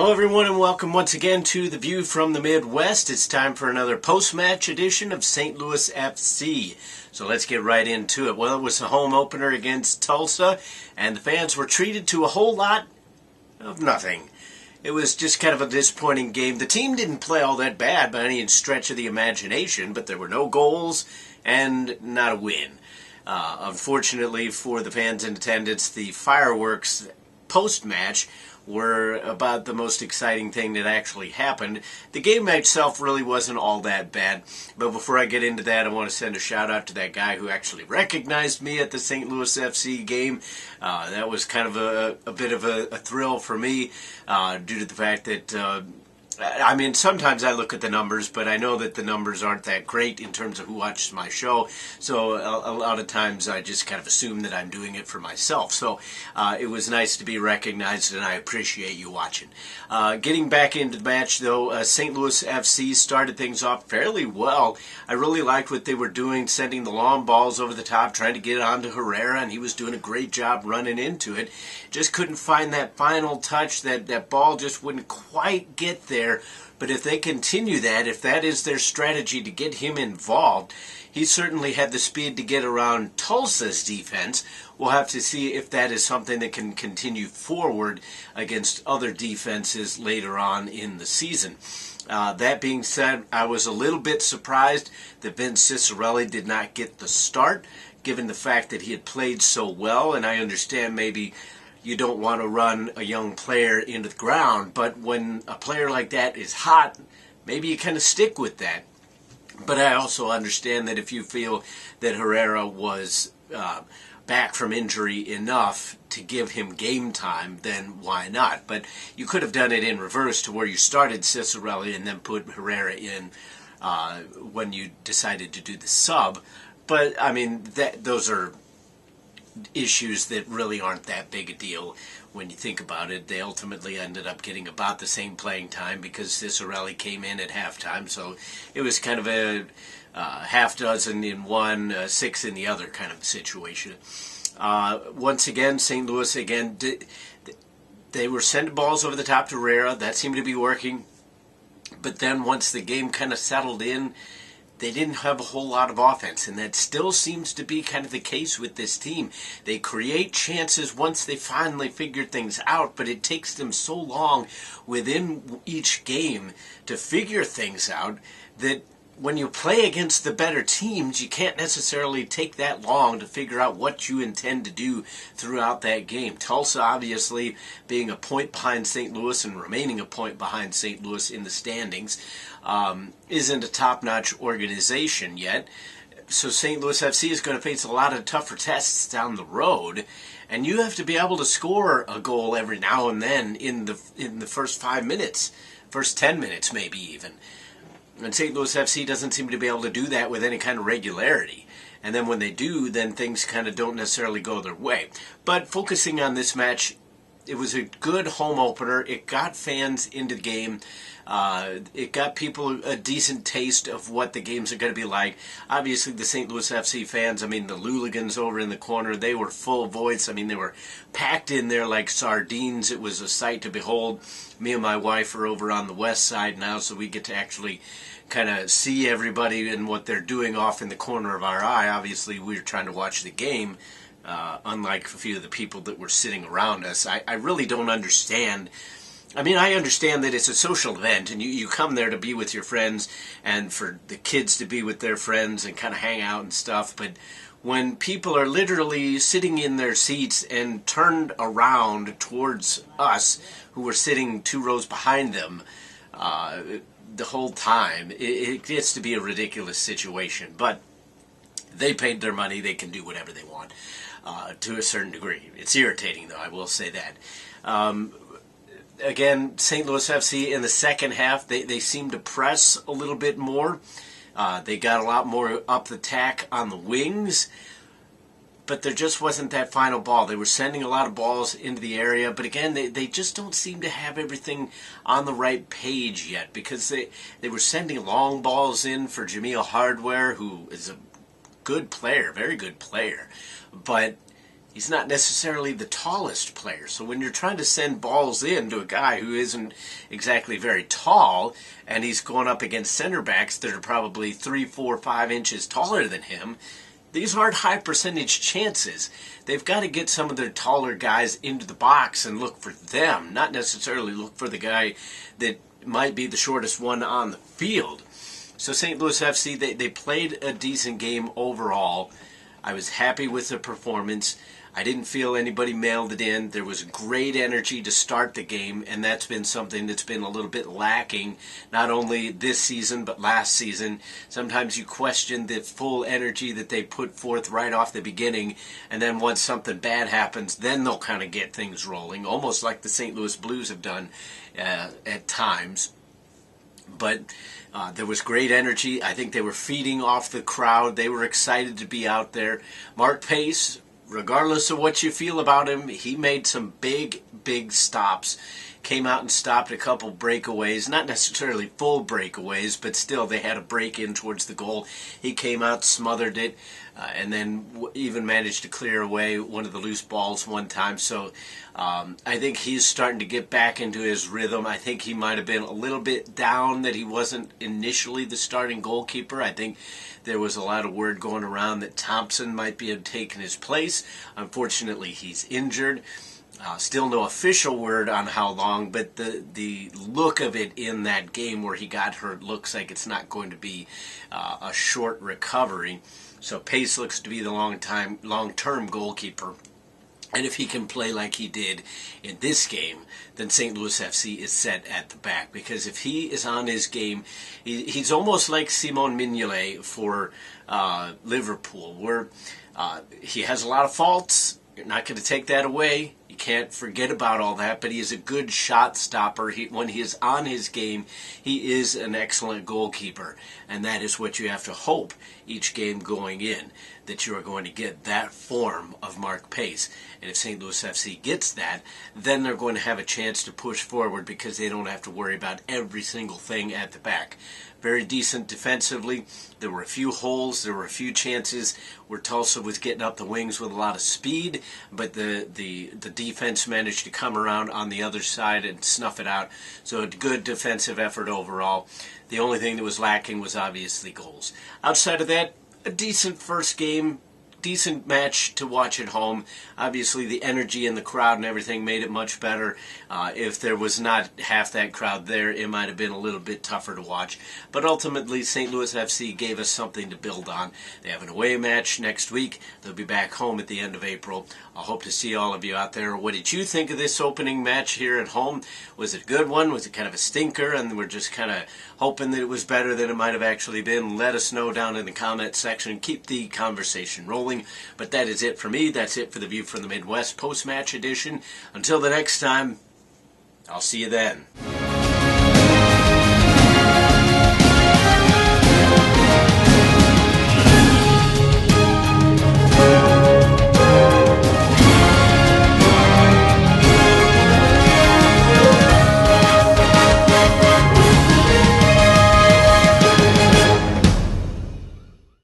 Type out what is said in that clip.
Hello everyone and welcome once again to The View from the Midwest. It's time for another post-match edition of St. Louis FC. So let's get right into it. Well, it was a home opener against Tulsa and the fans were treated to a whole lot of nothing. It was just kind of a disappointing game. The team didn't play all that bad by any stretch of the imagination, but there were no goals and not a win. Unfortunately for the fans in attendance, the fireworks post-match were about the most exciting thing that actually happened. The game itself really wasn't all that bad, but before I get into that, I want to send a shout out to that guy who actually recognized me at the St. Louis FC game. That was kind of a bit of a thrill for me due to the fact that I mean, sometimes I look at the numbers, but I know that the numbers aren't that great in terms of who watches my show, so a lot of times I just kind of assume that I'm doing it for myself. So it was nice to be recognized, and I appreciate you watching. Getting back into the match, though, St. Louis FC started things off fairly well. I really liked what they were doing, sending the long balls over the top, trying to get it onto Herrera, and he was doing a great job running into it. Just couldn't find that final touch. That ball just wouldn't quite get there. But if they continue that, if that is their strategy to get him involved, he certainly had the speed to get around Tulsa's defense. We'll have to see if that is something that can continue forward against other defenses later on in the season. That being said, I was a little bit surprised that Vince Cicarelli did not get the start, given the fact that he had played so well, and I understand maybe you don't want to run a young player into the ground, but when a player like that is hot, maybe you kind of stick with that. But I also understand that if you feel that Herrera was back from injury enough to give him game time, then why not? But you could have done it in reverse to where you started Cicarelli and then put Herrera in when you decided to do the sub. But, I mean, those are issues that really aren't that big a deal when you think about it. They ultimately ended up getting about the same playing time because Cicarelli came in at halftime, so it was kind of a half dozen in one, six in the other kind of situation. Once again, St. Louis, they were sending balls over the top to Herrera. That seemed to be working. But then once the game kind of settled in, they didn't have a whole lot of offense, and that still seems to be kind of the case with this team. They create chances once they finally figure things out, but it takes them so long within each game to figure things out that when you play against the better teams, you can't necessarily take that long to figure out what you intend to do throughout that game. Tulsa, obviously, being a point behind St. Louis and remaining a point behind St. Louis in the standings, isn't a top-notch organization yet. So St. Louis FC is going to face a lot of tougher tests down the road, and you have to be able to score a goal every now and then in the first 5 minutes, first 10 minutes maybe even. And St. Louis FC doesn't seem to be able to do that with any kind of regularity. And then when they do, then things kind of don't necessarily go their way. But focusing on this match, it was a good home opener. It got fans into the game. It got people a decent taste of what the games are going to be like. Obviously, the St. Louis FC fans, I mean, the Luligans over in the corner, they were full voice. I mean, they were packed in there like sardines. It was a sight to behold. Me and my wife are over on the west side now, so we get to actually kind of see everybody and what they're doing off in the corner of our eye. Obviously, we were trying to watch the game, unlike a few of the people that were sitting around us. I really don't understand. I mean, I understand that it's a social event, and you come there to be with your friends and for the kids to be with their friends and kind of hang out and stuff, but when people are literally sitting in their seats and turned around towards us, who were sitting 2 rows behind them, the whole time, it gets to be a ridiculous situation. But they paid their money, they can do whatever they want to a certain degree. It's irritating, though, I will say that. Again, St. Louis FC in the second half, they seemed to press a little bit more. They got a lot more up the tack on the wings, but there just wasn't that final ball. They were sending a lot of balls into the area, but again, they just don't seem to have everything on the right page yet, because they were sending long balls in for Jamil Hardware, who is a good player, very good player, but he's not necessarily the tallest player. So when you're trying to send balls in to a guy who isn't exactly very tall, and he's going up against center backs that are probably 3, 4, 5 inches taller than him, these aren't high percentage chances. They've got to get some of their taller guys into the box and look for them, not necessarily look for the guy that might be the shortest one on the field. So St. Louis FC, they played a decent game overall. I was happy with the performance. I didn't feel anybody mailed it in. There was great energy to start the game, and that's been something that's been a little bit lacking, not only this season, but last season. Sometimes you question the full energy that they put forth right off the beginning, and then once something bad happens, then they'll kind of get things rolling, almost like the St. Louis Blues have done at times. But there was great energy. I think they were feeding off the crowd. They were excited to be out there. Mark Pace, regardless of what you feel about him, he made some big stops. Came out and stopped a couple breakaways, not necessarily full breakaways, but still they had a break in towards the goal. He came out, smothered it, and then even managed to clear away one of the loose balls one time. So I think he's starting to get back into his rhythm. I think he might have been a little bit down that he wasn't initially the starting goalkeeper. I think there was a lot of word going around that Thompson might be taking his place. Unfortunately, he's injured. Still no official word on how long, but the look of it in that game where he got hurt looks like it's not going to be a short recovery. So Pace looks to be the long-term goalkeeper. And if he can play like he did in this game, then St. Louis FC is set at the back. Because if he is on his game, he's almost like Simon Mignolet for Liverpool, where he has a lot of faults. You're not going to take that away. You can't forget about all that, but he is a good shot stopper. When he is on his game, he is an excellent goalkeeper, and that is what you have to hope each game going in, that you are going to get that form of Mark Pace. And if St. Louis FC gets that, then they're going to have a chance to push forward because they don't have to worry about every single thing at the back. Very decent defensively. There were a few holes. There were a few chances where Tulsa was getting up the wings with a lot of speed, but the defense managed to come around on the other side and snuff it out. So a good defensive effort overall. The only thing that was lacking was obviously goals. Outside of that, a decent first game. Decent match to watch at home. Obviously, the energy in the crowd and everything made it much better. If there was not half that crowd there, it might have been a little bit tougher to watch. But ultimately, St. Louis FC gave us something to build on. They have an away match next week. They'll be back home at the end of April. I hope to see all of you out there. What did you think of this opening match here at home? Was it a good one? Was it kind of a stinker? And we're just kind of hoping that it was better than it might have actually been. Let us know down in the comment section. Keep the conversation rolling. But that is it for me. That's it for the View from the Midwest post-match edition. Until the next time, I'll see you then.